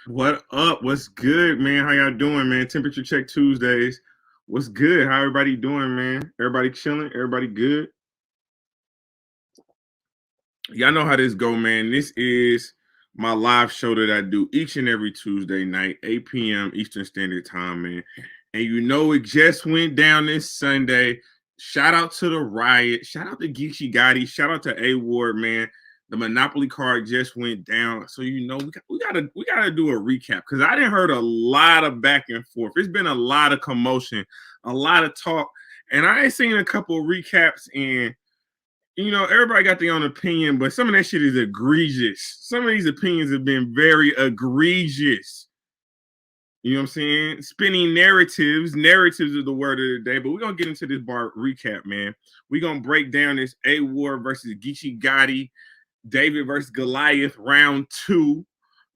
What up? What's good, man? How y'all doing, man? Temperature check Tuesdays. What's good? How everybody doing, man? Everybody chilling? Everybody good? Y'all know how this go, man. This is my live show that I do each and every Tuesday night, 8 p.m. Eastern Standard Time, man. And you know it just went down this Sunday. Shout out to the Riot. Shout out to Geechi Gotti. Shout out to A Ward, man. The Monopoly card just went down. So you know we gotta do a recap because I didn't heard a lot of back and forth. It's been a lot of commotion, a lot of talk, and I ain't seen a couple of recaps and everybody got their own opinion, but some of that shit is egregious. Some of these opinions have been very egregious. You know what I'm saying? Spinning narratives. Narratives is the word of the day, but we're going to get into this bar recap, man. We're going to break down this A War versus Geechi Gotti, David versus Goliath, round 2.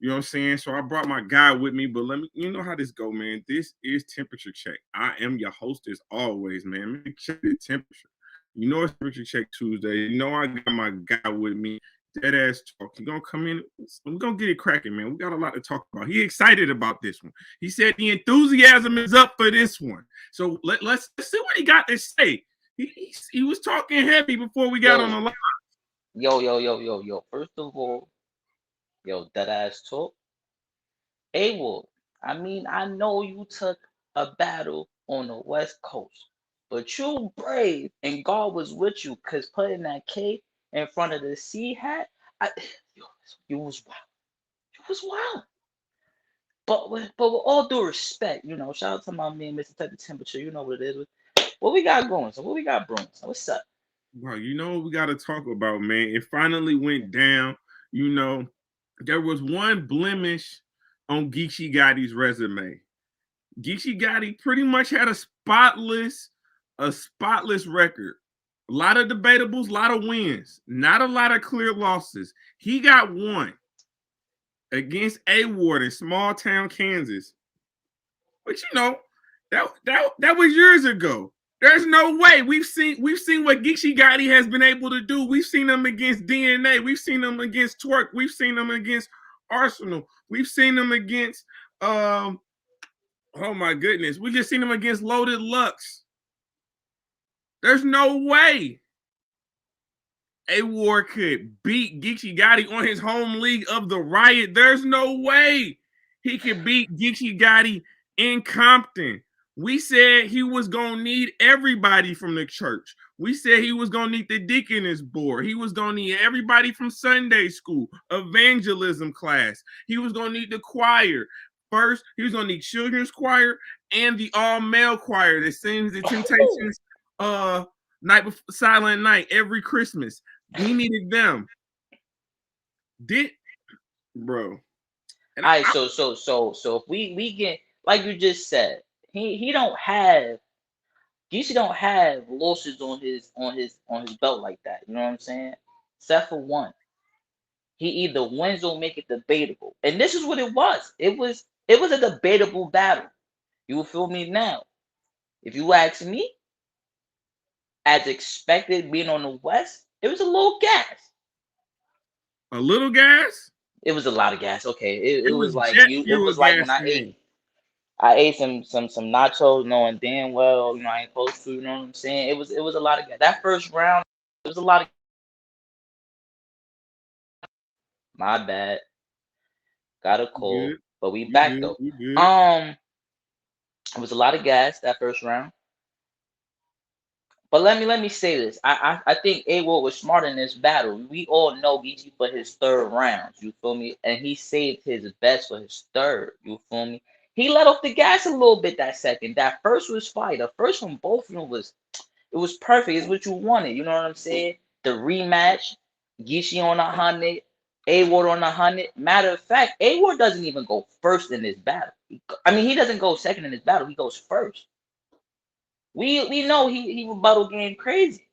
You know what I'm saying? So I brought my guy with me, but you know how this go, man. This is Temperature Check. I am your host as always, man. Let me check the temperature. You know it's Temperature Check Tuesday. You know I got my guy with me. Dead ass talk. He gonna come in. We're gonna get it cracking, man. We got a lot to talk about. He excited about this one. He said the enthusiasm is up for this one. So let's see what he got to say. He was talking heavy before we got on the line. Yo. First of all, that ass talk. A-Wall, I mean, I know you took a battle on the West Coast, but you brave and God was with you because putting that K in front of the C hat, yo, you was wild. You was wild. But with all due respect, shout out to my man, Mr. Type of Temperature. You know what it is. What we got going? So what we got brewing? So what's up? Wow, you know what we got to talk about, man. It finally went down. You know, there was one blemish on Geechi Gotti's resume. Geechi Gotti pretty much had a spotless record. A lot of debatables, a lot of wins, not a lot of clear losses. He got one against A Ward in small town Kansas. But that was years ago. There's no way. We've seen what Geechi Gotti has been able to do. We've seen him against DNA. We've seen him against Twerk. We've seen him against Arsenal. We've seen him against oh my goodness. We just seen him against Loaded Lux. There's no way A War could beat Geechi Gotti on his home league of the Riot. There's no way he could beat Geechi Gotti in Compton. We said he was going to need everybody from the church. We said he was going to need the deaconess board. He was going to need everybody from Sunday school, evangelism class. He was going to need the choir. First, he was going to need children's choir and the all-male choir that sings the Temptations night before Silent Night every Christmas. He needed them. Did bro? All right, so if we get like you just said, he don't have Geechi don't have losses on his belt like that. You know what I'm saying? Except for one, he either wins or make it debatable, and this is what it was. It was a debatable battle. You feel me now? If you ask me, as expected, being on the West, it was a little gas. A little gas. It was a lot of gas. Okay, it It was was like jet you. It fuel was like when gas I in ate it. I ate some nachos, knowing damn well, I ain't supposed to. You know what I'm saying? It was a lot of that first round. It was a lot of my bad. Got a You cold, good? but we You back good? though. You good? Um, it was a lot of gas that first round. But let me say this. I think A-Ward was smart in this battle. We all know Geechi for his third rounds. You feel me? And he saved his best for his third. You feel me? He let off the gas a little bit that second. That first was fire. The first one, both of them it was perfect. It's what you wanted. You know what I'm saying? The rematch, Geechi on 100, A-Ward on 100. Matter of fact, A-Ward doesn't even go first in this battle. I mean, he doesn't go second in this battle. He goes first. We know he rebuttal game crazy.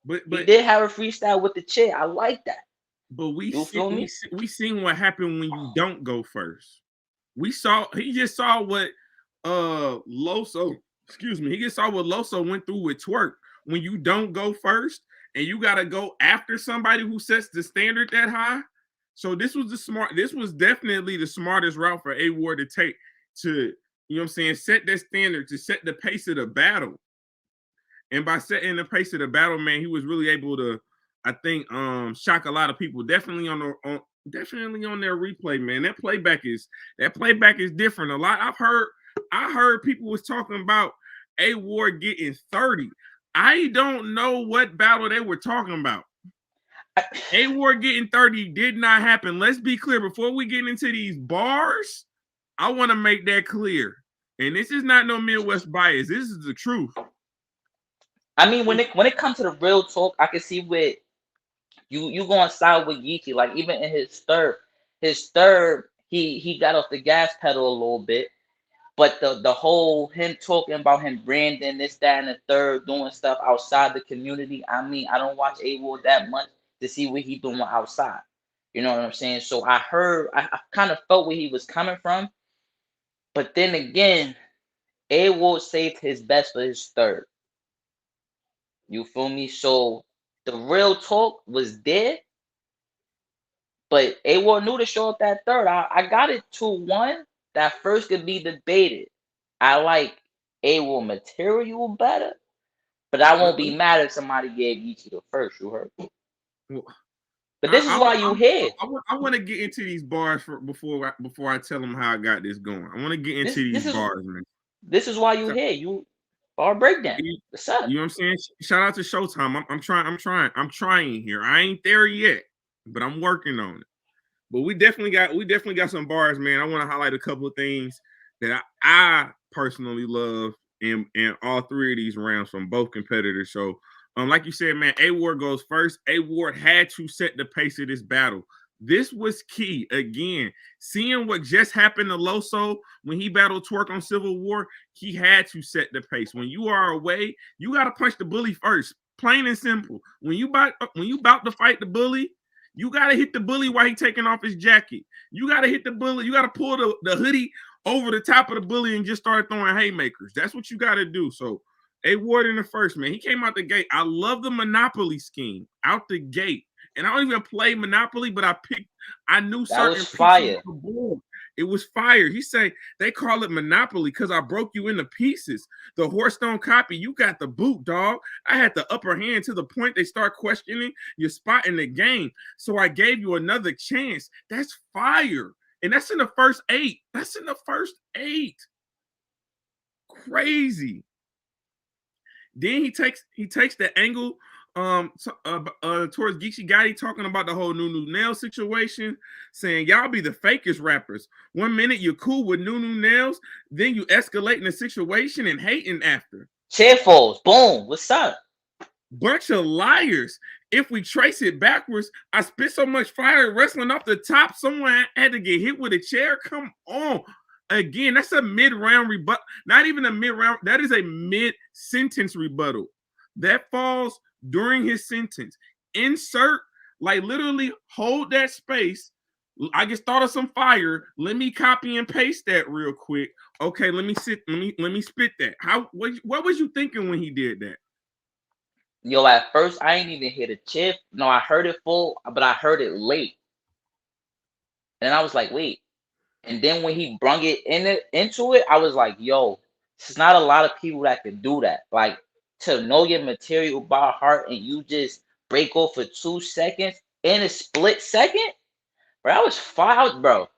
But He but did have a freestyle with the chair. I like that. but we You see, feel we me? see, we seen what happened when you don't go first. We saw he just saw what Loso, excuse me, he just saw what Loso went through with Twerk. When you don't go first and you gotta go after somebody who sets the standard that high. So this was definitely the smartest route for A Ward to take to, you know what I'm saying, set that standard, to set the pace of the battle. And by setting the pace of the battle, man, he was really able to, I think, shock a lot of people. Definitely on their replay, man. That playback is different. A lot I heard people was talking about A Ward getting 30. I don't know what battle they were talking about. A Ward getting 30 did not happen. Let's be clear before we get into these bars. I want to make that clear. And this is not no Midwest bias. This is the truth. I mean, when it comes to the real talk, I can see where you going side with Geechi. Like even in his third, he got off the gas pedal a little bit. But the whole him talking about him branding this, that, and the third, doing stuff outside the community. I mean, I don't watch A Ward that much to see what he doing outside. You know what I'm saying? So I kind of felt where he was coming from. But then again, A Ward saved his best for his third. You feel me? So the real talk was there, but A Ward knew to show up that third. I got it 2-1. That first could be debated. I like A Ward material better, but I won't be mad if somebody gave Geechi the first. You heard? Well, But this is why you here. I want to get into these bars before I tell them how I got this going. I want to get into these bars, man. This is why you here. You bar breakdown. What's up? You know what I'm saying? Shout out to Showtime. I'm trying here. I ain't there yet, but I'm working on it. But we definitely got some bars, man. I want to highlight a couple of things that I personally love in all three of these rounds from both competitors. So, like you said, man, A Ward goes first. A Ward had to set the pace of this battle. This was key. Again, seeing what just happened to Loso when he battled Twerk on Civil War, he had to set the pace. When you are away, you got to punch the bully first. Plain and simple. When you about to fight the bully, you got to hit the bully while he taking off his jacket. You got to hit the bully. You got to pull the hoodie over the top of the bully and just start throwing haymakers. That's what you got to do. So, A Ward in the first, man. He came out the gate. I love the Monopoly scheme out the gate. And I don't even play Monopoly, but I knew certain pieces fire. Of the board. It was fire. He said they call it Monopoly because I broke you into pieces. The horse don't copy. You got the boot, dog. I had the upper hand to the point they start questioning your spot in the game. So I gave you another chance. That's fire. And that's in the first 8. Crazy. Then he takes the angle towards Geechi Gotti, talking about the whole Nunu Nails situation, saying y'all be the fakest rappers. 1 minute you're cool with Nunu Nails, then you escalate in the situation and hating after. Cheerfuls, boom, what's up? Bunch of liars. If we trace it backwards, I spit so much fire wrestling off the top, someone had to get hit with a chair. Come on. Again, that's a mid-round rebuttal. Not even a mid-round. That is a mid-sentence rebuttal. That falls during his sentence. Insert, like literally hold that space. I just thought of some fire. Let me copy and paste that real quick. Okay, let me spit that. What was you thinking when he did that? Yo, at first I ain't even hear the chip. No, I heard it full, but I heard it late. And I was like, wait. And then when he brung it into it, I was like, yo, it's not a lot of people that can do that. Like, to know your material by heart and you just break off for 2 seconds in a split second, bro, that was foul, bro.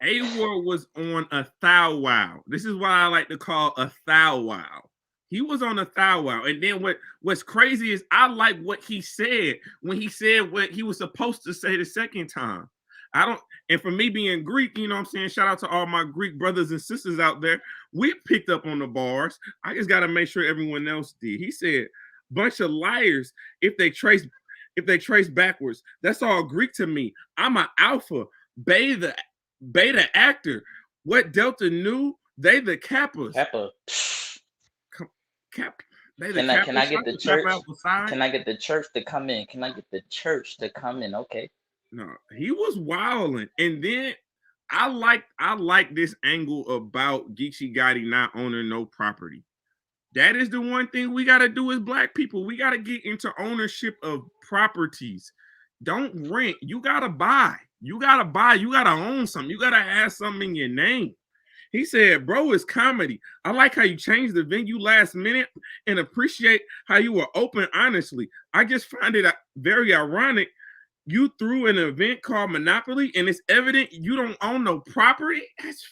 A Ward was on a thou wow. This is what I like to call a thou wow. He was on a thou wow. And then what's crazy is I like what he said when he said what he was supposed to say the second time. And for me being Greek, you know what I'm saying? Shout out to all my Greek brothers and sisters out there. We picked up on the bars. I just got to make sure everyone else did. He said, bunch of liars if they trace backwards. That's all Greek to me. I'm an alpha, beta actor. What Delta knew, they the Kappas. Kappa. Can I get the church? Can I get the church to come in? Can I get the church to come in? Okay. No, he was wilding. And then I like this angle about Geechi Gotti not owning no property. That is the one thing we got to do as Black people. We got to get into ownership of properties. Don't rent. You gotta buy. You gotta buy. You gotta own something. You gotta have something in your name. He said, bro, it's comedy. I like how you changed the venue last minute and appreciate how you were open honestly. I just find it very ironic. You threw an event called Monopoly and it's evident you don't own no property. That's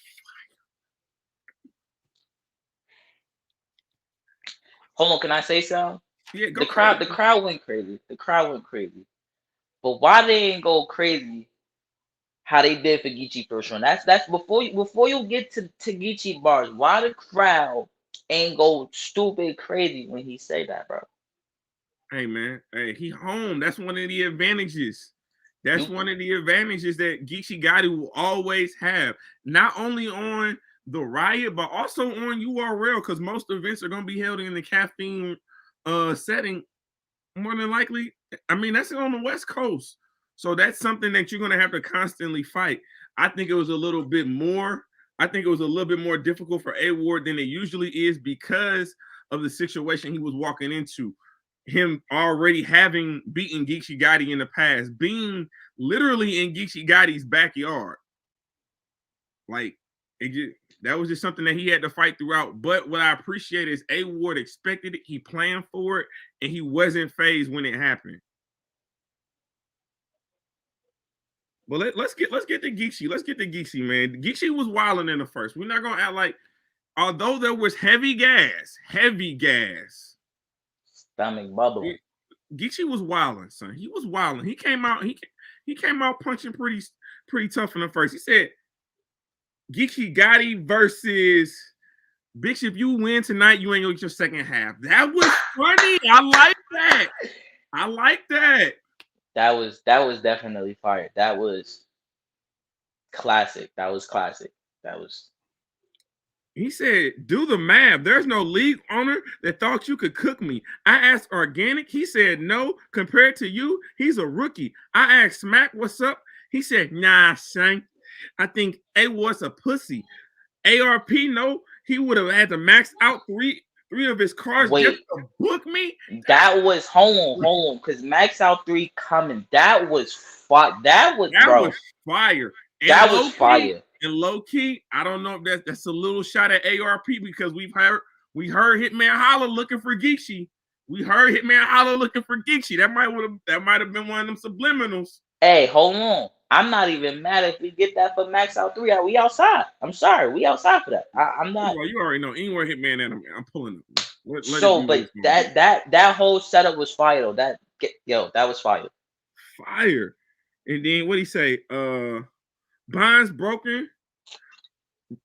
Hold on, can I say something? yeah, The go crowd, crazy. the crowd went crazy. The crowd went crazy. But why they ain't go crazy how they did for Geechi first run? That's before you get to Geechi bars. Why the crowd ain't go stupid crazy when he say that, bro? Hey man, hey, he home. That's one of the advantages. That's You one of the advantages that Geechi Gotti will always have. Not only on the Riot, but also on URL, because most events are gonna be held in the caffeine setting more than likely. I mean, that's on the West Coast. So that's something that you're gonna have to constantly fight. I think it was a little bit more. I think it was a little bit more difficult for A Ward than it usually is because of the situation he was walking into. Him already having beaten Geechi Gotti in the past, being literally in Geechi Gotti's backyard. Like it just that was just something that he had to fight throughout. But what I appreciate is A Ward expected it, he planned for it, and he wasn't phased when it happened. But let's get to Geechi. Let's get to Geechi, man. Geechi was wilding in the first. We're not gonna act like although there was heavy gas. stomach bubbling. Geechi was wilding, son. He was wilding. He came out. He came out punching pretty tough in the first. He said Geechi Gotti versus Bitch. If you win tonight, you ain't gonna get your second half. That was funny. I like that. I like that. That was definitely fire. That was classic. That was classic. That was He said, do the math. There's no league owner that thought you could cook me. I asked Organic. He said, no. Compared to you, he's a rookie. I asked Smack, what's up? He said, nah, son. I think A was a pussy. ARP, no. He would have had to max out three of his cars just wait. to book me. That was hold on, because Max Out 3 coming. That was that was That bro. was fire. And That was fire. And low key, I don't know if that's a little shot at ARP because we heard Hitman Holla looking for Geechi. We heard Hitman Holla looking for Geechi. That might have been one of them subliminals. Hey, hold on. I'm not even mad if we get that for Max Out 3. We outside. I'm sorry. We outside for that. I'm not. Well, you already know anywhere Hitman at I'm pulling up. Let it So, be what but it's gonna be. that whole setup was fire though. That was fire. Fire. And then what he say? Bonds broken.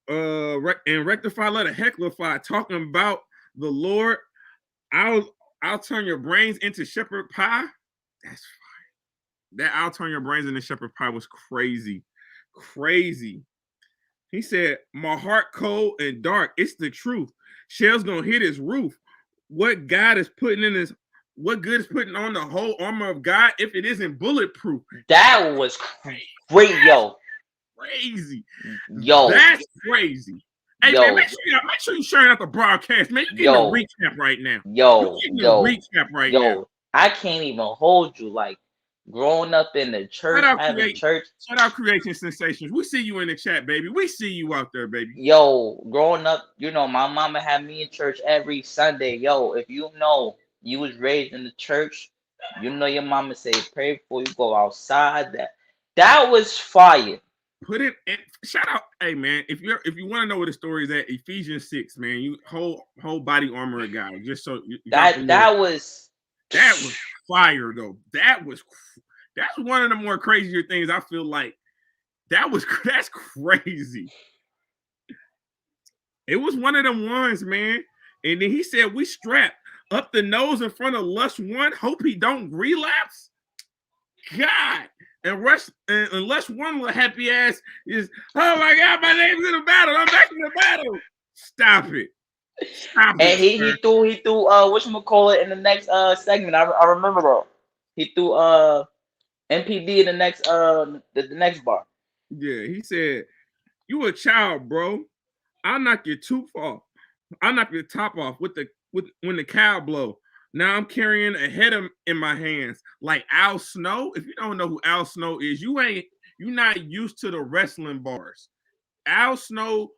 And rectify, let a heckler fly. Talking about the Lord. I'll turn your brains into shepherd pie. That's fine. That I'll turn your brains into shepherd pie was crazy. Crazy. He said, my heart cold and dark. It's the truth. Shell's gonna hit his roof. What God is putting in his what good is putting on the whole armor of God if it isn't bulletproof? That was great, yo. Crazy. Yo. That's crazy. Hey yo. man, make sure you're sharing out the broadcast. Man, you're getting a recap right now. Yo. You're getting a recap right now. I can't even hold you. Like growing up in the church, having church. Shout out Creation Sensations. We see you in the chat, baby. We see you out there, baby. Yo, growing up, my mama had me in church every Sunday. Yo, if you know you was raised in the church, your mama say pray before you go outside. That was fire. Put it in, shout out, hey man. If you want to know where the story is at, Ephesians 6, man. You whole body armor of God. Just so that was fire though. That's one of the more crazier things. I feel like that's crazy. It was one of them ones, man. And then he said, we strapped up the nose in front of Lush One. Hope he don't relapse. God. And unless one little happy ass is, oh my God, my name's in the battle. I'm back in the battle. Stop it. Stop and it. he threw whatchamacallit in the next segment. I remember though. He threw MPD in the next the next bar. Yeah, he said, you a child, bro. I'll knock your tooth off. I'll knock your top off when the cow blow. Now I'm carrying a head in my hands like Al Snow. If you don't know who Al Snow is, you're not used to the wrestling bars. Al Snow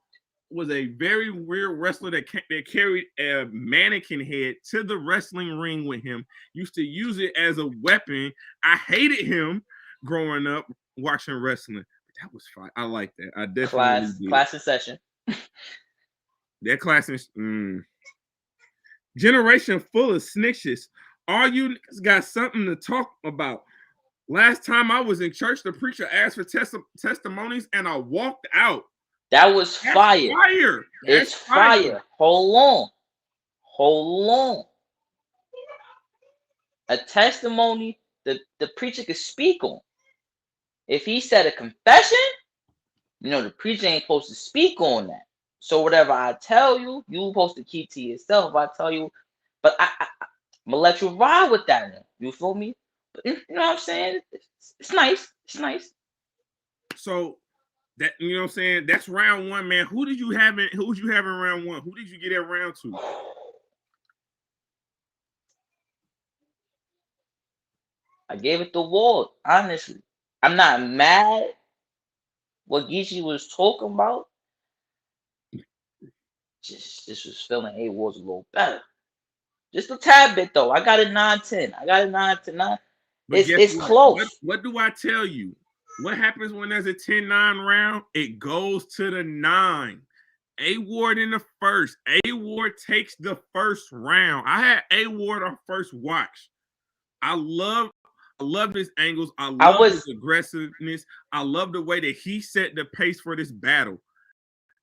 was a very weird wrestler that carried a mannequin head to the wrestling ring with him. Used to use it as a weapon. I hated him growing up watching wrestling. But that was fine. I like that. I definitely did. Class in session. That class is generation full of snitches. All you niggas got something to talk about. Last time I was in church, the preacher asked for testimonies, and I walked out. That was fire. Fire. It's fire. Hold on. A testimony the preacher could speak on. If he said a confession, the preacher ain't supposed to speak on that. So whatever I tell you, you supposed to keep to yourself. I tell you, but I'm gonna let you ride with that. You feel me? But, you know what I'm saying? It's nice. It's nice. So that you know what I'm saying? That's round one, man. Who did you have in round one? Who did you get at round two? I gave it the Ward, honestly. I'm not mad what Geechi was talking about. Just was feeling A Ward's a little better. Just a tad bit though. I got a 9-10. I got a 9-9. It's close. What do I tell you? What happens when there's a 10-9 round? It goes to the 9. A Ward in the first. A Ward takes the first round. I had A Ward on first watch. I love his angles. I love his aggressiveness. I love the way that he set the pace for this battle.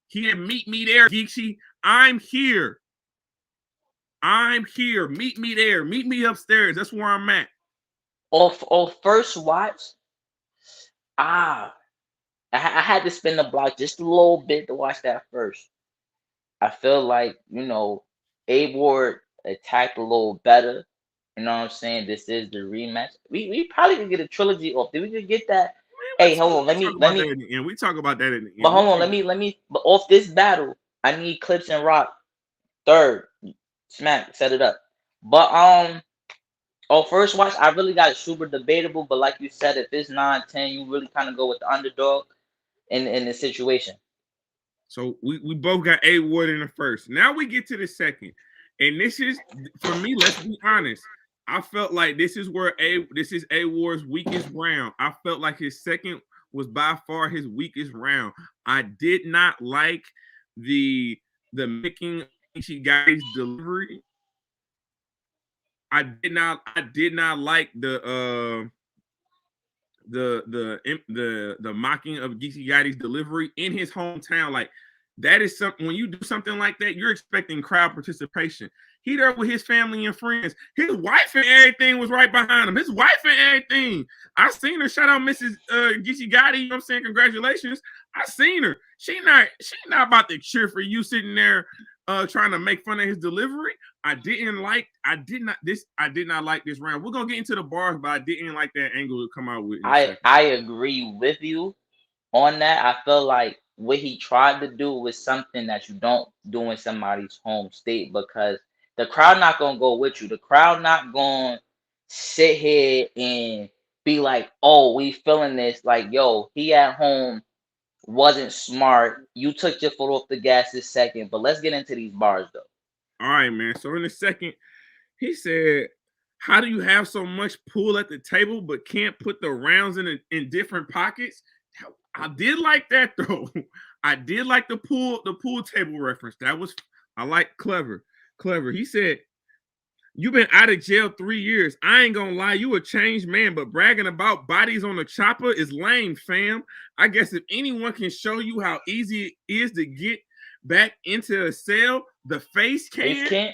He had meet me there, Geechi. I'm here. Meet me there. Meet me upstairs. That's where I'm at. Off first watch, I had to spin the block just a little bit to watch that first. I feel like, A Ward attacked a little better. You know what I'm saying? This is the rematch. We probably could get a trilogy off. Did we just get that? Hey, hold on. Let me. We talk about that in the end. But hold on. Let me. But off this battle, I need Clips and Rock third. Smack, set it up. But first watch, I really got super debatable. But like you said, if it's 9-10, you really kind of go with the underdog in the situation. So we both got A Ward in the first. Now we get to the second, and this is for me. Let's be honest. I felt like this is A Ward's weakest round. I felt like his second was by far his weakest round. I did not like the making of Geechi Gotti's delivery. I did not like the mocking of Geechi Gotti's delivery in his hometown. Like that is something when you do something like that, you're expecting crowd participation. He there with his family and friends. His wife and everything was right behind him. His wife and everything. I seen her. Shout out Mrs. Geechi Gotti. You know what I'm saying? Congratulations. I seen her. She not about to cheer for you sitting there trying to make fun of his delivery. I did not like this round. We're gonna get into the bars, but I didn't like that angle to come out with. I agree with you on that. I feel like what he tried to do was something that you don't do in somebody's home state, because the crowd not gonna go with you. The crowd not gonna sit here and be like, oh, we feeling this. Like, yo, he at home wasn't smart. You took your foot off the gas this second. But let's get into these bars though. All right, man. So in the second, he said, how do you have so much pool at the table but can't put the rounds in different pockets? I did like that though. I did like the pool table reference. I like clever. He said, you've been out of jail 3 years. I ain't gonna lie, you a changed man, but bragging about bodies on the chopper is lame, fam. I guess if anyone can show you how easy it is to get back into a cell, the face can.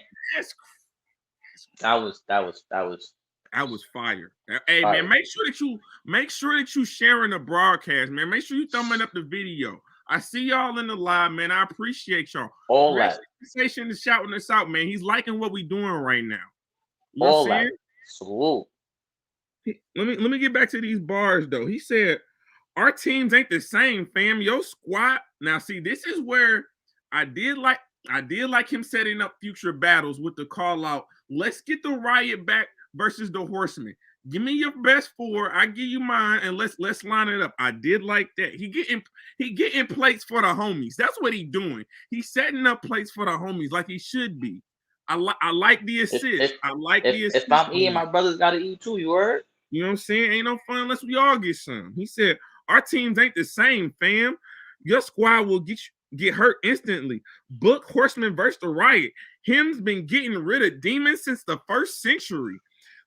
That was fire. Hey man, make sure that you sharing the broadcast, man. Make sure you thumbing up the video. I see y'all in the live, man. I appreciate y'all. All that. Station is shouting us out, man. He's liking what we doing right now. You all that. Salute. Let me get back to these bars though. He said, our teams ain't the same, fam. Your squad. Now, see, this is where I did like him setting up future battles with the call out. Let's get the Riot back versus the Horsemen. Give me your best four. I give you mine, and let's line it up. I did like that. He getting plates for the homies. That's what he doing. He's setting up plates for the homies like he should be. I like the assist. I like the assist. If I'm eating, my brother's got to eat too. You heard? You know what I'm saying? Ain't no fun unless we all get some. He said, our teams ain't the same, fam. Your squad will get hurt instantly. Book Horseman versus the Riot. Him's been getting rid of demons since the 1st century.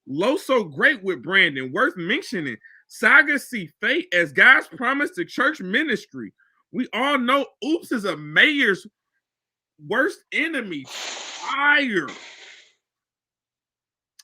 Low so great with Brandon. Worth mentioning. Saga see fate as God's promise to church ministry. We all know Oops is a mayor's worst enemy. Fire.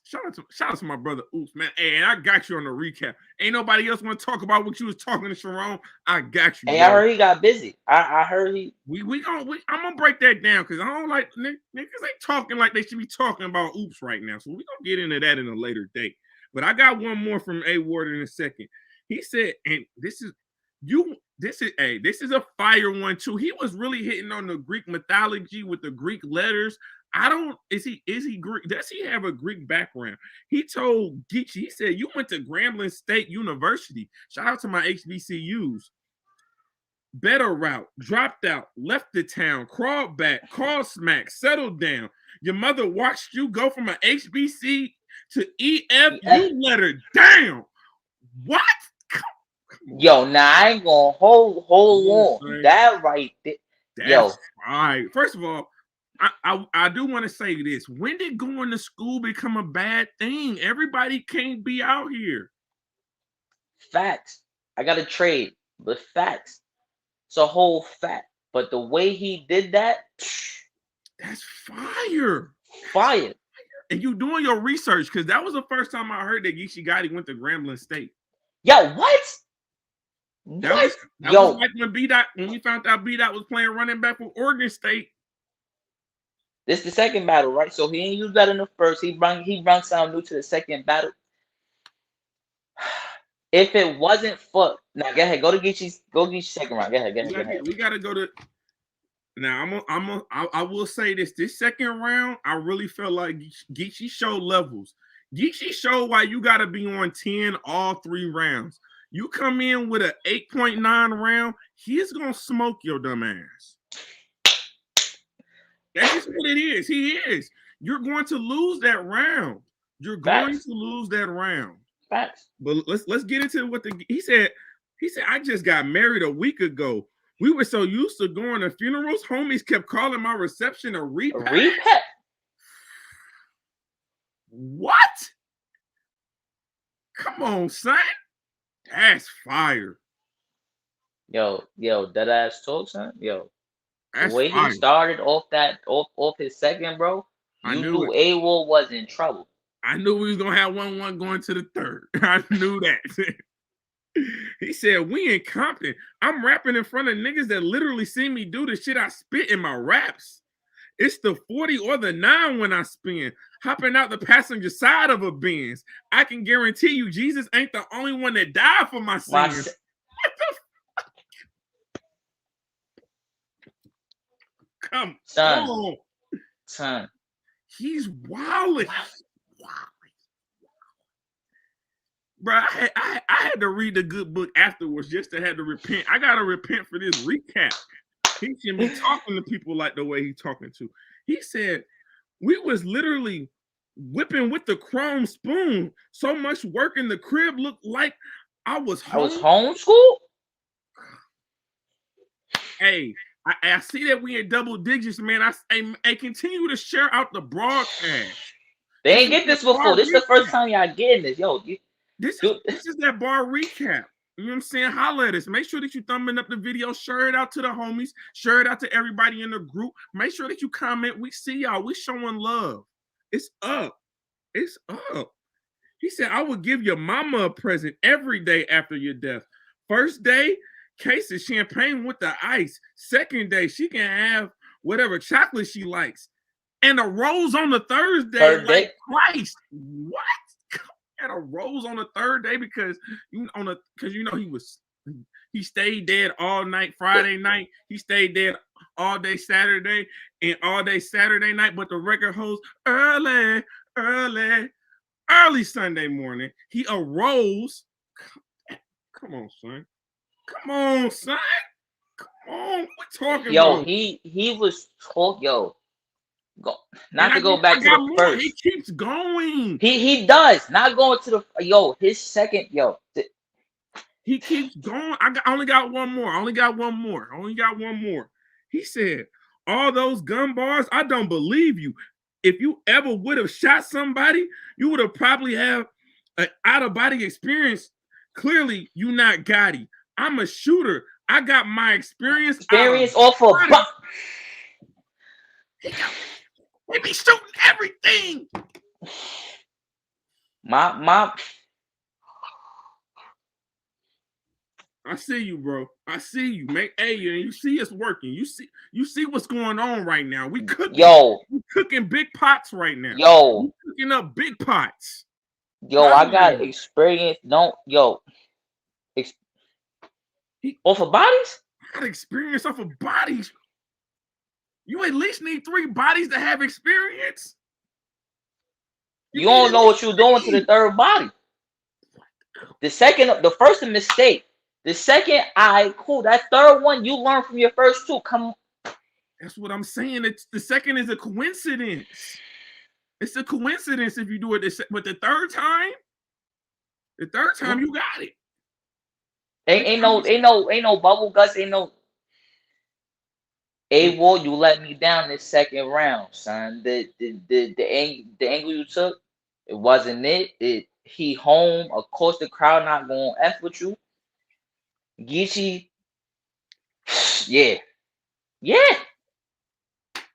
Shout out to my brother Oops, man. Hey, and I got you on the recap. Ain't nobody else want to talk about what you was talking to Sharon. I got you. Hey, bro. I heard he got busy. I heard he. I'm gonna break that down because I don't like niggas ain't talking like they should be talking about Oops right now. So we gonna get into that in a later date. But I got one more from A Ward in a second. He said, and this is a fire one too. He was really hitting on the Greek mythology with the Greek letters. Is he Greek? Does he have a Greek background? He told Geechi, he said, you went to Grambling State University. Shout out to my HBCUs. Better route, dropped out, left the town, crawled back, called smack, settled down. Your mother watched you go from an HBC to EF. You let her down. What? Yo, now I ain't gonna hold on. That right there. Yo, right. First of all, I do want to say this. When did going to school become a bad thing? Everybody can't be out here. Facts. I got to trade, but facts. It's a whole fact. But the way he did that, that's fire. Fire. And you doing your research because that was the first time I heard that Geechi Gotti went to Grambling State. Yo, what? That was like when we found out B-Dot was playing running back for Oregon State. This is the second battle, right? So he ain't used that in the first. He brung something new to the second battle. If it wasn't for now, go ahead. Go to Geechi's second round. Go ahead. We gotta go to now. I will say this. This second round, I really felt like Geechi showed levels. Geechi showed why you gotta be on 10 all 3 rounds. You come in with an 8.9 round, he's gonna smoke your dumb ass. That's just what it is. He is. You're going to lose that round. You're going to lose that round. Facts. But let's get into what he said. He said, I just got married a week ago. We were so used to going to funerals. Homies kept calling my reception a repat. A repat? What? Come on, son. That's fire. Yo, that ass talk, son. Yo. That's the way fire. He started off his second, bro, you knew A-Wall was in trouble. I knew we was gonna have 1-1 going to the third. I knew that. He said, we in Compton. I'm rapping in front of niggas that literally see me do the shit I spit in my raps. It's the 40 or the 9 when I spin, hopping out the passenger side of a Benz. I can guarantee you Jesus ain't the only one that died for my sins. What the Come on. Son. He's wilding. Bro, I had to read the good book afterwards just to have to repent. I got to repent for this recap. He shouldn't be talking to people like the way he's talking to. He said, we was literally whipping with the chrome spoon. So much work in the crib looked like I was homeschooled? Hey, I see that we in double digits, man. I continue to share out the broadcast. They ain't get this before. This is the first time y'all getting this. Yo, this is that bar recap. You know what I'm saying? Holla at us. Make sure that you thumbing up the video. Share it out to the homies. Share it out to everybody in the group. Make sure that you comment. We see y'all. We showing love. It's up. It's up. He said, I would give your mama a present every day after your death. First day, case of champagne with the ice. Second day, she can have whatever chocolate she likes. And a rose on the Thursday. Like Christ. What? Had a rose on the third day because he stayed dead all night Friday night. He stayed dead all day Saturday and all day Saturday night. But the record holds early, early Sunday morning. He arose. Come on, son. Come on, son. Come on. We're talking Yo, about. he was talk. Yo, go, And not to go back I to got the more. He first. keeps going. He does not going to the yo. His second yo. He keeps going. I only got one more. I only got one more. He said, all those gun bars, I don't believe you. If you ever would have shot somebody, you would have probably have an out-of-body experience. Clearly, you not Gotti. I'm a shooter. I got my experience Experience off of They be shooting everything. my. I see you, bro. I see you, man. Hey, and you see us working. You see what's going on right now. We cooking big pots right now. We cooking up big pots. I got experience. Don't off of bodies. I got experience off of bodies. You at least need 3 bodies to have experience. You don't know what you're doing to the third body. The first a mistake. The second, cool. That third one, you learn from your first 2. Come. That's what I'm saying. The second is a coincidence. It's a coincidence if you do it. But the third time you got it. Ain't no bubble guts. Ain't no. War, you let me down this second round, son. The angle you took, it wasn't it. He home. Of course, the crowd not going to F with you. Geechi, yeah.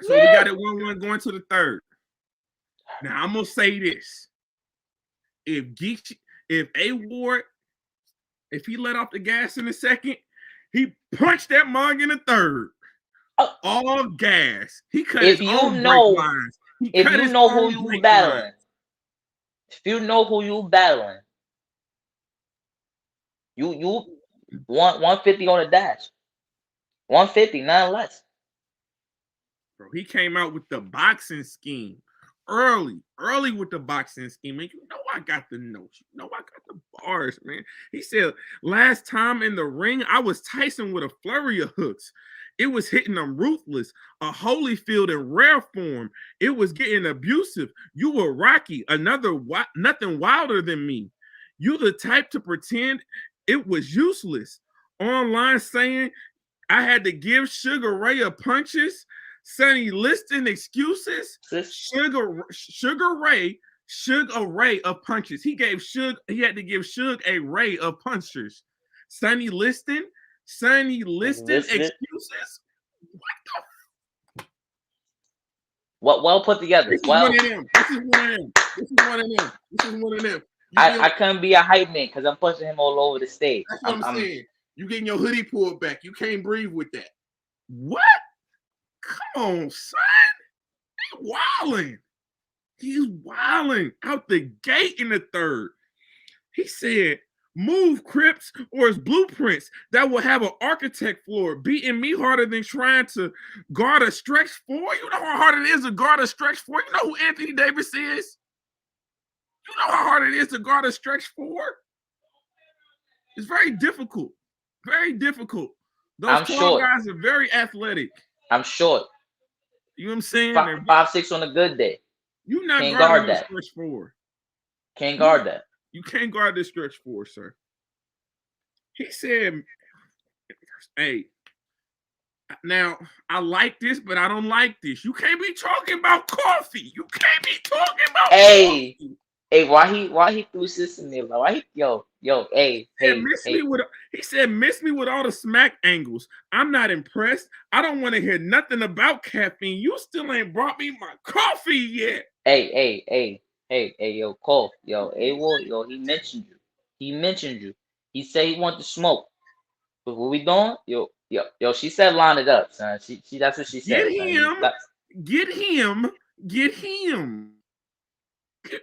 So we got it 1-1 going to the third. Now I'm gonna say this: if A Ward, if he let off the gas in the second, he punched that mug in the third. All gas. He cut his own brake lines. If you know who you battling, you want 150 on the dash. 150, none less. Bro, he came out with the boxing scheme early with the boxing scheme. And you know I got the notes. You know I got the bars, man. He said, last time in the ring, I was Tyson with a flurry of hooks. It was hitting them ruthless, a Holyfield in rare form. It was getting abusive. You were Rocky, nothing wilder than me. You the type to pretend it was useless. Online saying I had to give Sugar Ray a punches. Sonny listing excuses. Sugar Ray of punches. He had to give Suge a ray of punches. Sonny listing excuses. What well put together. This is one of them. I couldn't be a hype man because I'm pushing him all over the stage. That's what I'm saying. You getting your hoodie pulled back. You can't breathe with that. What? Come on, son. He's wilding out the gate in the third. He said, move Crips or his blueprints that will have an architect floor beating me harder than trying to guard a stretch 4. You know how hard it is to guard a stretch 4? You know who Anthony Davis is? You know how hard it is to guard a stretch 4? It's very difficult. Very difficult. Those tall guys are very athletic. I'm short. You know what I'm saying? 5'6" on a good day. You not guard that stretch 4. Can't guard that. You can't guard this stretch 4, sir. He said, hey, now I like this, but I don't like this. You can't be talking about coffee. You can't be talking about coffee. Hey, why he threw this in there? Why he He said, miss me with all the smack angles. I'm not impressed. I don't want to hear nothing about caffeine. You still ain't brought me my coffee yet. Hey, yo, Cole, yo, A-Ward, yo, he mentioned you. He said he wanted to smoke. But what we doing? Yo, she said line it up, son. She that's what she said. Get him.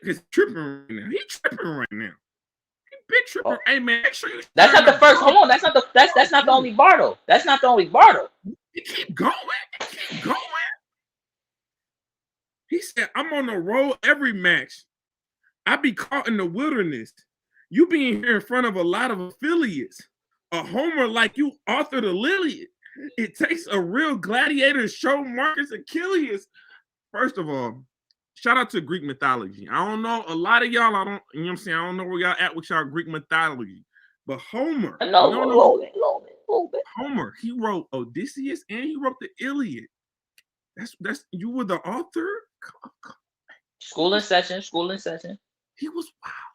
He's tripping right now. He big tripping. Hey man, make sure you. That's not the first. Hold on. That's not the only bar though. That's not the only bar though. You keep going. He said, I'm on the road every match. I be caught in the wilderness. You being here in front of a lot of affiliates. A homer like you authored a Liliad. It takes a real gladiator to show Marcus Achilles. First of all, shout out to Greek mythology. I don't know. A lot of y'all, I don't, you know what I'm saying? I don't know where y'all at with y'all Greek mythology. But Homer, I know, a little bit. Homer, he wrote Odysseus and he wrote the Iliad. That's you were the author? School in session. He was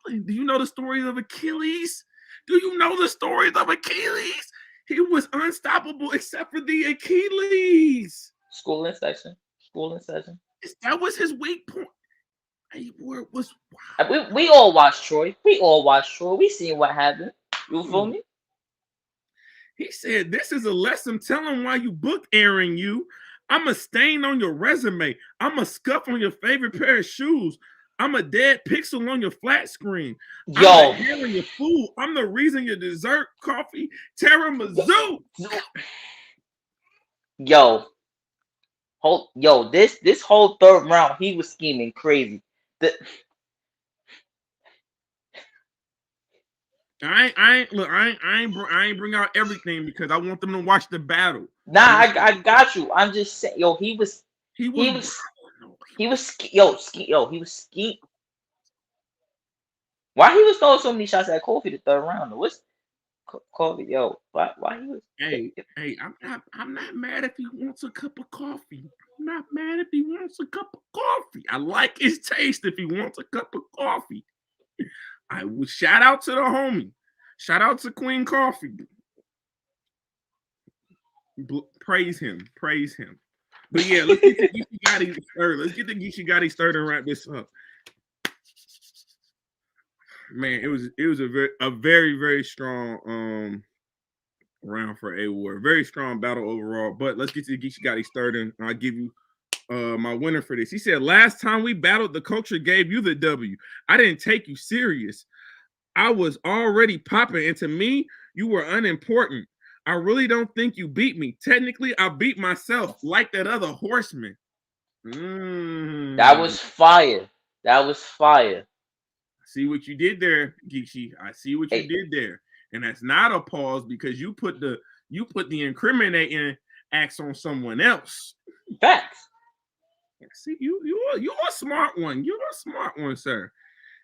wilding. Do you know the stories of Achilles? Do you know the stories of Achilles? He was unstoppable except for the Achilles. School in session. That was his weak point. Hey, word was wild. We all watched Troy. We seen what happened. You feel me? He said, this is a lesson. Tell him why you booked Aaron you. I'm a stain on your resume. I'm a scuff on your favorite pair of shoes. I'm a dead pixel on your flat screen. Yo. I'm the hair in your food. I'm the reason your dessert coffee tiramisu. Yo, this whole third round, he was scheming crazy. I ain't bring out everything because I want them to watch the battle. Nah, I got you. I'm just saying, yo, he was ski. Why he was throwing so many shots at Kofi the third round? What's Kofi? Yo, why he was? Hey, I'm not mad if he wants a cup of coffee. I'm not mad if he wants a cup of coffee. I like his taste if he wants a cup of coffee. I would shout out to the homie. Shout out to Queen Coffee. Praise him. But yeah, let's get the Geechi Gotti third. Let's get the Geechi Gotti third and wrap this up. Man, it was a very very strong round for A Ward. Very strong battle overall. But let's get to the Geechi Gotti's third, and I'll give you my winner for this. He said, last time we battled, the culture gave you the W. I didn't take you serious. I was already popping, and to me, you were unimportant. I really don't think you beat me. Technically, I beat myself like that other horseman. That was fire. I see what you did there, Geechi. I see what you did there. And that's not a pause because you put the incriminating acts on someone else. Facts. See, you're a smart one. You're a smart one, sir.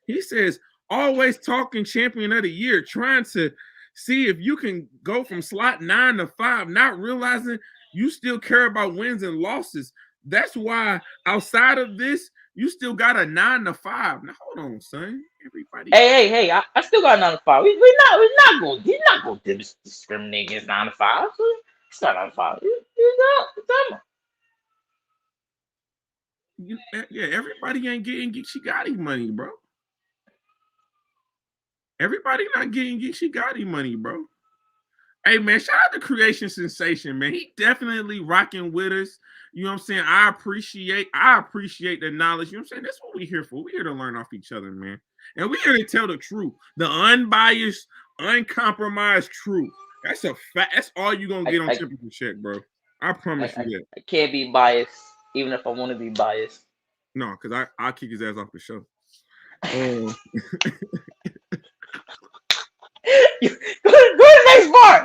He says, always talking champion of the year, trying to see if you can go from slot 9 to 5, not realizing you still care about wins and losses. That's why outside of this, you still got a 9 to 5. Now hold on, son. Everybody. Hey! I still got 9 to 5. We're not going to discriminate against 9 to 5. It's not 9 to 5. Yeah, everybody ain't getting Geechi Gotti money, bro. Everybody not getting Geechi Gotti money, bro. Hey, man, shout out to Creation Sensation, man. He definitely rocking with us. You know what I'm saying? I appreciate the knowledge. You know what I'm saying? That's what we're here for. We're here to learn off each other, man. And we're here to tell the truth. The unbiased, uncompromised truth. That's a fact. That's all you're going to get on Typical Check, bro. I promise you that. I can't be biased, even if I want to be biased. No, because I'll kick his ass off the show. Go to the next part.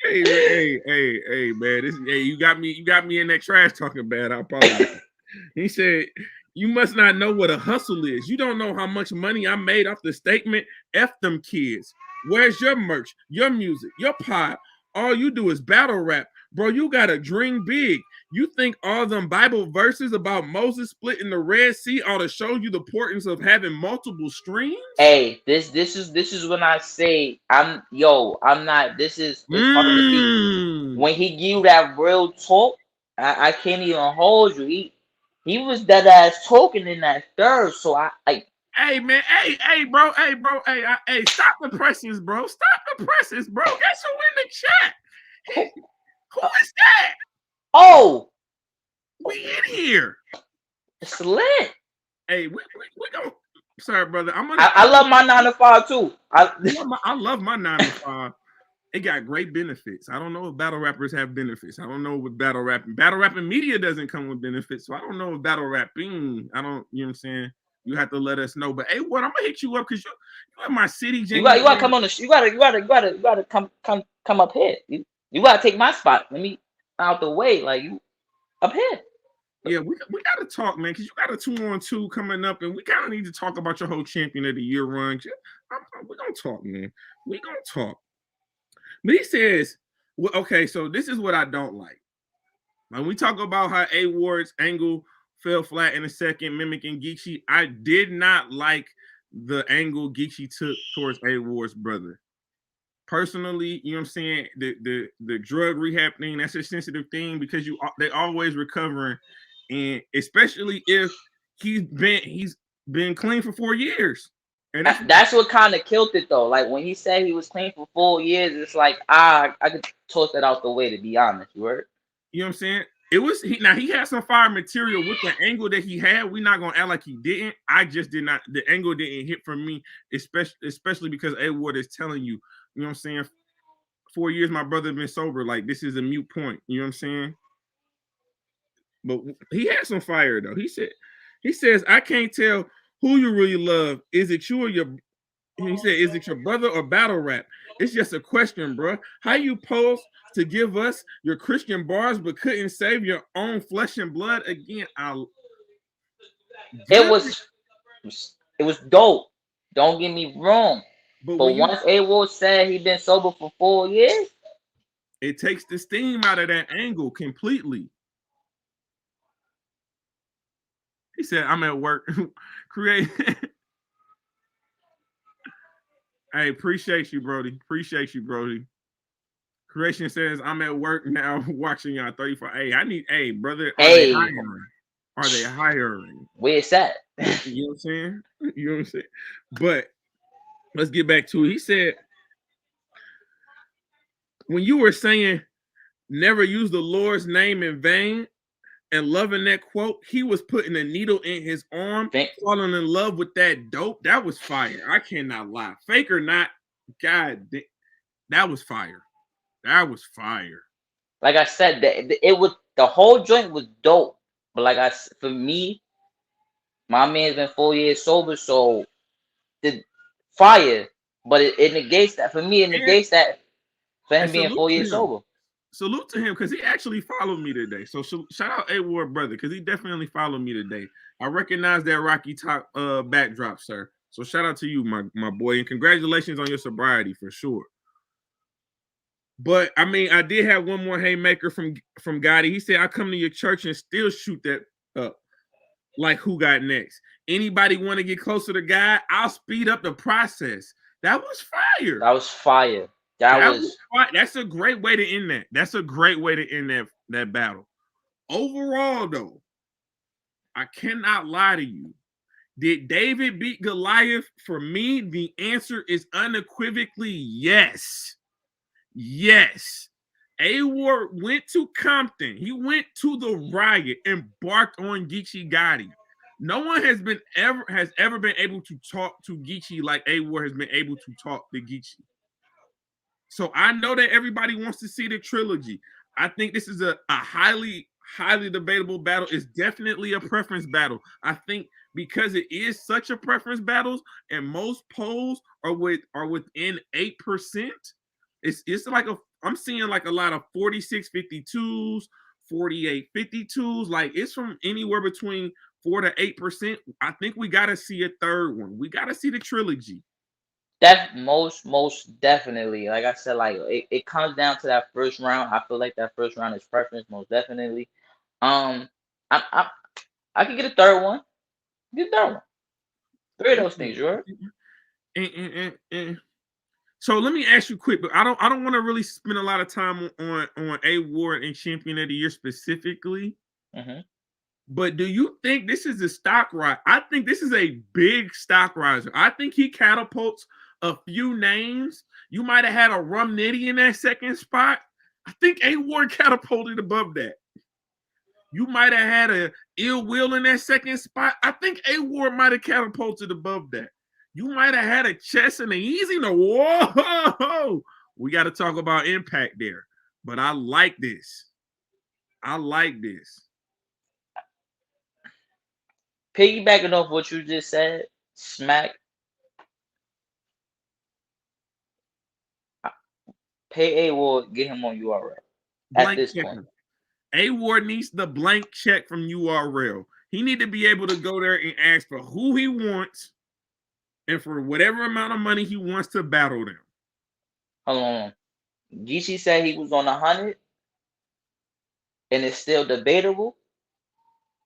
Hey, man. You got me in that trash talking bad. I apologize. He said, you must not know what a hustle is. You don't know how much money I made off the statement, F them kids. Where's your merch, your music, your pod? All you do is battle rap. Bro, you gotta dream big. You think all them Bible verses about Moses splitting the Red Sea ought to show you the importance of having multiple streams? Hey, this is when I say I'm not. This is part of the beat. When he give you that real talk, I can't even hold you. He was dead ass talking in that third. So I Hey man, hey bro, stop the presses, bro. Stop the presses, bro. Guess who in the chat? Who is that? Oh, we in here. It's lit. Hey, we go. Sorry, brother. I love my 9 to 5 too. I love my 9 to 5. it got great benefits. I don't know if battle rappers have benefits. I don't know what battle rapping media doesn't come with benefits. So I don't know if battle rapping, I don't, you know what I'm saying? You have to let us know. But hey, what I'm gonna hit you up because you in my city, You gotta January. come on the. You gotta come up here. You gotta take my spot. Let me out the way. Like you up here. Yeah, we got to talk, man, because you got a 2-on-2 coming up, and we kind of need to talk about your whole champion of the year run. We're going to talk, man. We're going to talk. But he says, well, okay, so this is what I don't like. When we talk about how A Ward's angle fell flat in a second, mimicking Geechi, I did not like the angle Geechi took towards A Ward's brother. Personally, you know what I'm saying? The drug rehab thing, that's a sensitive thing because they always recovering. And especially if he's been clean for 4 years. And That's what kind of killed it though. Like when he said he was clean for 4 years, it's like I could toss that out the way to be honest. You heard? you know what I'm saying? It was he had some fire material with the angle that he had. We're not gonna act like he didn't. I just did not. The angle didn't hit for me, especially because A Ward is telling you, you know what I'm saying. 4 years, my brother been sober. Like this is a mute point. You know what I'm saying? But he had some fire though. He says, I can't tell who you really love. Is it you or your he said, is it your brother or battle rap? It's just a question, bro. How you post to give us your Christian bars but couldn't save your own flesh and blood? Again, It was dope. Don't get me wrong. but But when you once A Ward said he been sober for 4 years, it takes the steam out of that angle completely. He said, I'm at work. Create. Hey, appreciate you, Brody. Appreciate you, Brody. Creation says, I'm at work now watching y'all 35. Hey, brother, are they hey, hiring? Are they hiring? where's that? You know what I'm saying? You know what I'm saying? But let's get back to it. He said, when you were saying never use the Lord's name in vain, and loving that quote, he was putting a needle in his arm, falling in love with that dope. That was fire. I cannot lie. Fake or not, God, that was fire. That was fire. Like I said, it was the whole joint was dope. But for me, my man's been 4 years sober, so the fire. But it negates that for me. It negates that for him being 4 years sober. Salute to him because he actually followed me today. So shout out A Ward brother because he definitely followed me today. I recognize that Rocky Top backdrop, sir. So shout out to you, my boy, and congratulations on your sobriety for sure. But I mean, I did have one more haymaker from Gotti. He said, "I come to your church and still shoot that up. Like who got next? Anybody want to get closer to God? I'll speed up the process." That was fire. That was fire. That's a great way to end that. That's a great way to end that battle. Overall, though, I cannot lie to you. Did David beat Goliath? For me, the answer is unequivocally yes. Yes. A Ward went to Compton. He went to the Riot, embarked on Geechi Gotti. No one has ever been able to talk to Geechi like A Ward has been able to talk to Geechi. So I know that everybody wants to see the trilogy. I think this is a highly debatable battle. It's definitely a preference battle. I think because it is such a preference battle, and most polls are within 8%. It's like I'm seeing like a lot of 46-52s, 48-52s. Like it's from anywhere between 4 to 8%. I think we got to see a third one. We got to see the trilogy. That most definitely. Like I said, like it comes down to that first round. I feel like that first round is preference, most definitely. I could get a third one. Get a third one. 3 of those things, you heard? So let me ask you quick, but I don't want to really spend a lot of time on A Ward and Champion of the Year specifically. Mm-hmm. But do you think this is a stock rise? I think this is a big stock riser. I think he catapults a few names. You might have had a Rum Nitty in that second spot. I think A Ward catapulted above that. You might have had a Ill Will in that second spot. I think A Ward might have catapulted above that. You might have had a Chess and an Easy. No, whoa, We got to talk about impact there. But I like this. I like this. Piggybacking off what you just said, Smack, pay A Ward, get him on URL at Blank this check point. him. A Ward needs the blank check from URL. He need to be able to go there and ask for who he wants and for whatever amount of money he wants to battle them. Hold on. Geechi said he was on 100 and it's still debatable.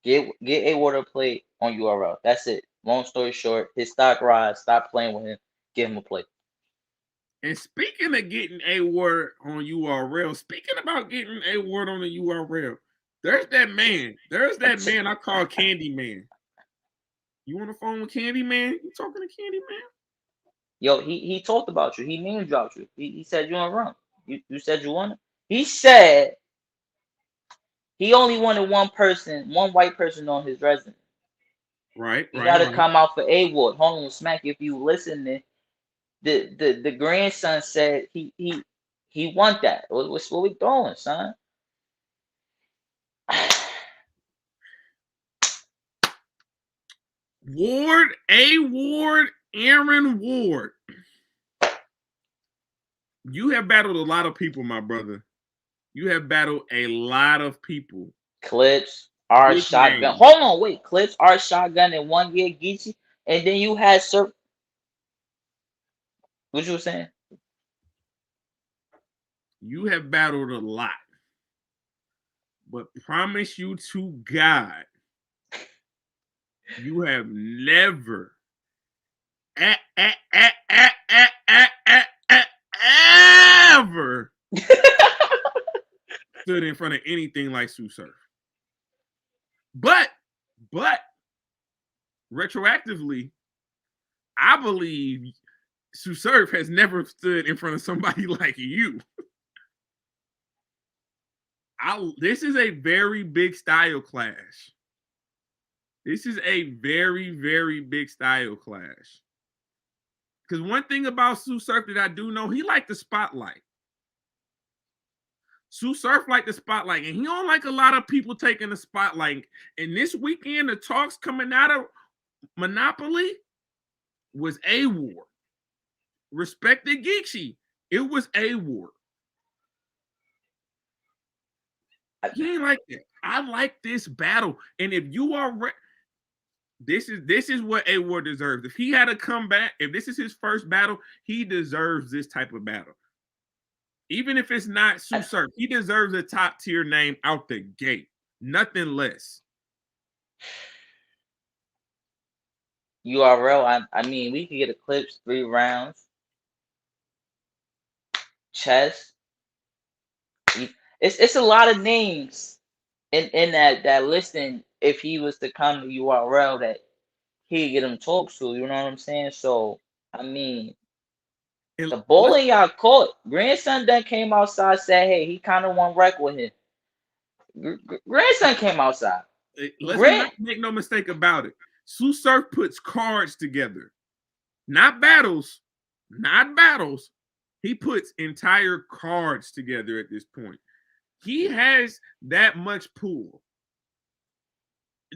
Get A Ward a play on URL. That's it. Long story short, his stock rise. Stop playing with him. Give him a play. And speaking of getting A Word on URL, speaking about getting A Word on the URL, there's that man. There's that man I call Candy Man. You on the phone with Candy Man? You talking to Candy Man? Yo, he talked about you. He name dropped you. He said you on run. You said you won. He said he only wanted one person, one white person on his resume. Right, He right, got to right. come out for A Ward. Hold on, Smack. If you listening, the grandson said he want that. What's what we doing, son? Ward, A Ward, Aaron Ward. You have battled a lot of people, my brother. You have battled a lot of people. Clips, Art Big Shotgun. names. Hold on, wait. Clips, Art Shotgun in 1 year, Geechi, and then you had Sir. What you were saying? You have battled a lot. But promise you to God, you have never ever stood in front of anything like Sue Surf. But retroactively, I believe Sue Surf has never stood in front of somebody like you. This is a very big style clash. This is a very, very big style clash. Because one thing about Sue Surf that I do know, he liked the spotlight. Sue Surf like the spotlight, and he don't like a lot of people taking the spotlight. And this weekend, the talks coming out of Monopoly was A Ward. Respected Geechi, it was A Ward. He ain't like that. I like this battle, and if you are this is what A Ward deserves. If he had to come back, if this is his first battle, he deserves this type of battle. Even if it's not Sue Surf, he deserves a top tier name out the gate. Nothing less. URL. I mean, we could get Eclipse 3 rounds. Chess. It's a lot of names in that listing. If he was to come to URL, that he get him talk to. You know what I'm saying? So I mean, And the ball in y'all court. Grandson then came outside, said, "Hey, he kind of want wreck with him." Grandson came outside. let's not Grant. make no mistake about it. Sue Surf puts cards together, not battles, not battles. He puts entire cards together at this point. He has that much pool.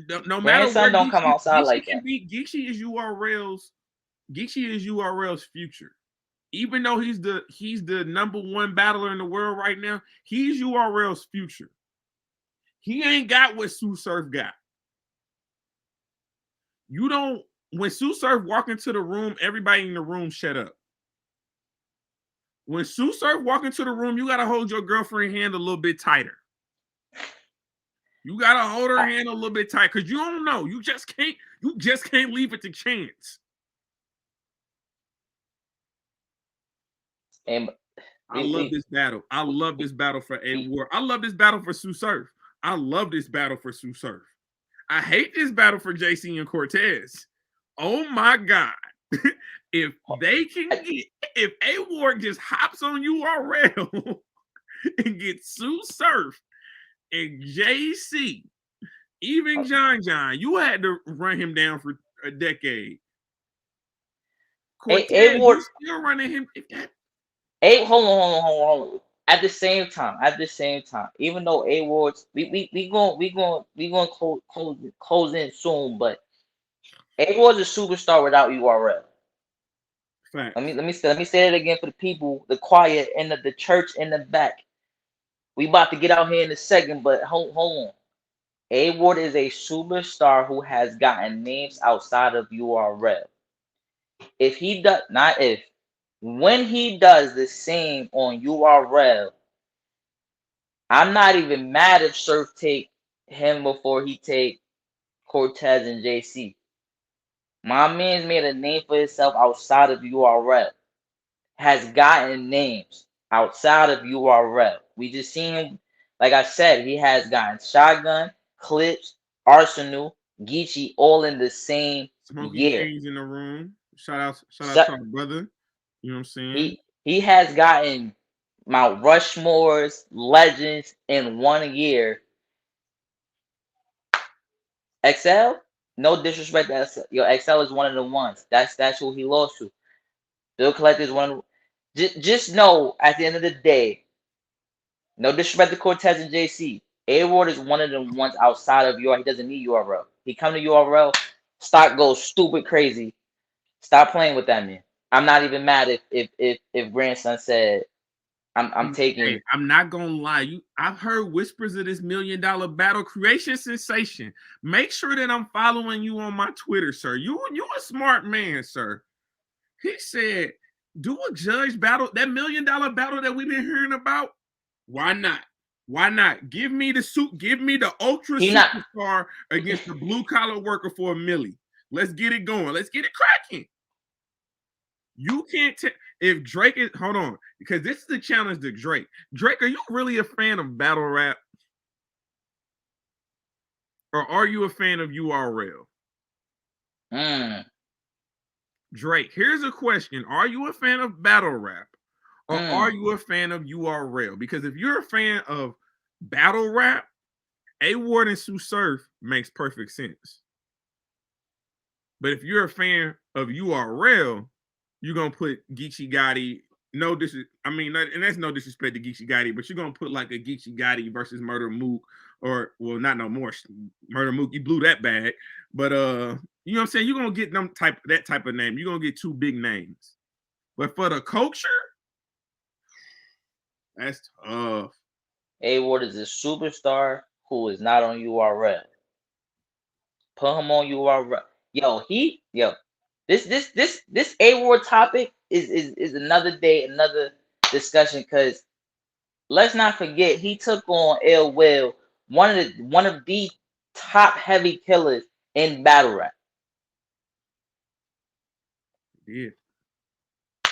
No matter where Grandson don't come outside Geechi like can that. be, Geechi is URL's future. Even though he's the number one battler in the world right now, he's URL's future. He ain't got what Sue Surf got. You don't when Sue Surf walk into the room, everybody in the room shut up. When Sue Surf walk into the room, you gotta hold your girlfriend's hand a little bit tighter. You gotta hold her hand a little bit tight because you don't know. You just can't leave it to chance. And I love this battle. I love this battle for A Ward. I love this battle for Sue Surf. I love this battle for Sue Surf. I hate this battle for JC and Cortez. Oh my God. If they can get, if A Ward just hops on URL and gets Sue Surf and JC, even John, you had to run him down for a decade. Cortez, A Ward. you still running him. Hold on. At the same time, even though A Ward's we going close in soon, but A Ward's a superstar without URL. Facts. Let me say it again for the people, the quiet and the church in the back. We about to get out here in a second, but hold on. A Ward is a superstar who has gotten names outside of URL. If he does not if when he does the same on URL, I'm not even mad if Surf take him before he take Cortez and JC. My man's made a name for himself outside of URL. Has gotten names outside of URL. We just seen him, like I said, he has gotten Shotgun, Clips, Arsenal, Geechi all in the same Smoky year. Kings in the room. Shout out So to our brother. You know what I'm saying? he has gotten Mount Rushmore's legends in 1 year. XL, no disrespect to XL. Yo, XL is one of the ones. That's who he lost to. Bill Collector is one. Just know at the end of the day, no disrespect to Cortez and JC. A Ward is one of the ones outside of URL. He doesn't need URL. He come to URL, stock goes stupid crazy. Stop playing with that man. I'm not even mad if grandson said I'm Hey, taking. I'm not gonna lie. I've heard whispers of this $1 million battle creation sensation. Make sure that I'm following you on my Twitter, sir. You a smart man, sir. He said, do a judge battle, that $1 million battle that we've been hearing about. Why not? Why not? Give me the suit, give me the ultra He not. superstar against the blue collar worker for a milli. Let's get it going. Let's get it cracking. You can't tell if Drake is hold on, because this is the challenge to Drake. Drake, are you really a fan of battle rap? Or are you a fan of URL? Mm, Drake, here's a question. Are you a fan of battle rap? Or are mm. you a fan of URL? Because if you're a fan of battle rap, A Ward and Sue Surf makes perfect sense. But if you're a fan of URL, you're gonna put Geechi Gotti. No, this is I mean, and that's no disrespect to Geechi Gotti, but you're gonna put like a Geechi Gotti versus Murder Mook, or well, not no more Murder Mook. You blew that bag, but you know what I'm saying. You're gonna get that type of name. You're gonna get two big names. But for the culture, that's tough. A Ward is a superstar who is not on URL. Put him on URL. Yo. This A Ward topic is another day, another discussion. Cause let's not forget he took on Ill Will, one of the top heavy killers in battle rap. Yeah.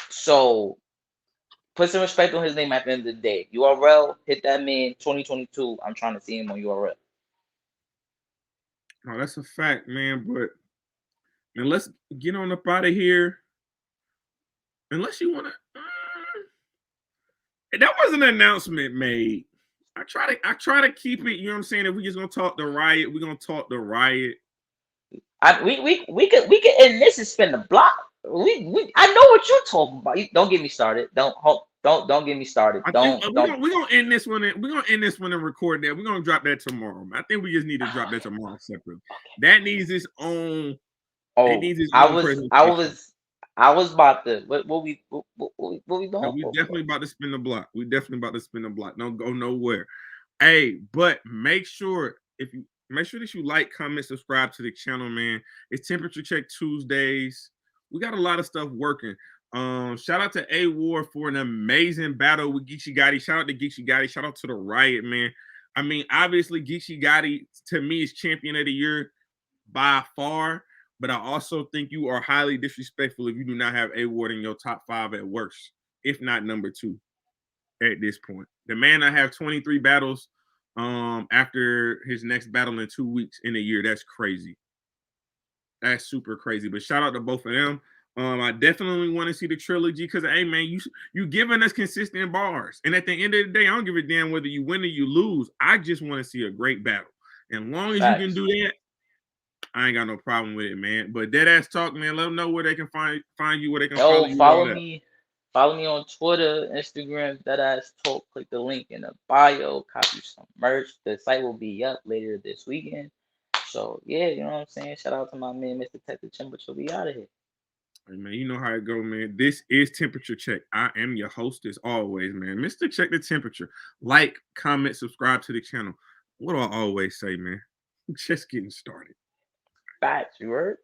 So put some respect on his name at the end of the day. URL, hit that man 2022. I'm trying to see him on URL. No, that's a fact, man. But man, let's get on up out of here. Unless you want to. That was an announcement made. I try to keep it. You know what I'm saying? If we just gonna talk the riot, we're gonna talk the riot. We could end this and spin the block. We I know what you're talking about. Don't get me started. Don't get me started. I think Don't. we're gonna end this one. We're gonna end this one and record that. We're gonna drop that tomorrow. I think we just need to drop that tomorrow separately. That needs its own. It Oh, needs its own presentation. I was about to. What we No, doing? we definitely about to spin the block. We definitely about to spin the block. Don't go nowhere. Hey, but make sure that you like, comment, subscribe to the channel, man. It's Temperature Check Tuesdays. We got a lot of stuff working. Shout out to A Ward for an amazing battle with Geechi Gotti. Shout out to Geechi Gotti. Shout out to the Riot, man. I mean, obviously, Geechi Gotti to me is champion of the year by far. But I also think you are highly disrespectful if you do not have A Ward in your top 5 at worst, if not number 2 at this point. The man I have 23 battles after his next battle in 2 weeks in a year. That's crazy. That's super crazy. But shout out to both of them. I definitely want to see the trilogy because hey man, you giving us consistent bars. And at the end of the day, I don't give a damn whether you win or you lose. I just want to see a great battle. And as long as you can Facts. do that, I ain't got no problem with it, man. But dead ass talk, man. Let them know where they can find you, where they can follow Yo, you, all that. Follow me on Twitter, Instagram, that ass talk. Click the link in the bio. Copy some merch. The site will be up later this weekend. So yeah, you know what I'm saying. Shout out to my man, Mr. Detective Temperature. We out of here. Hey, man, you know how it go, man. This is Temperature Check. I am your host as always, man. Mr. Check the Temperature. Like, comment, subscribe to the channel. What do I always say, man? Just getting started. Facts, you heard?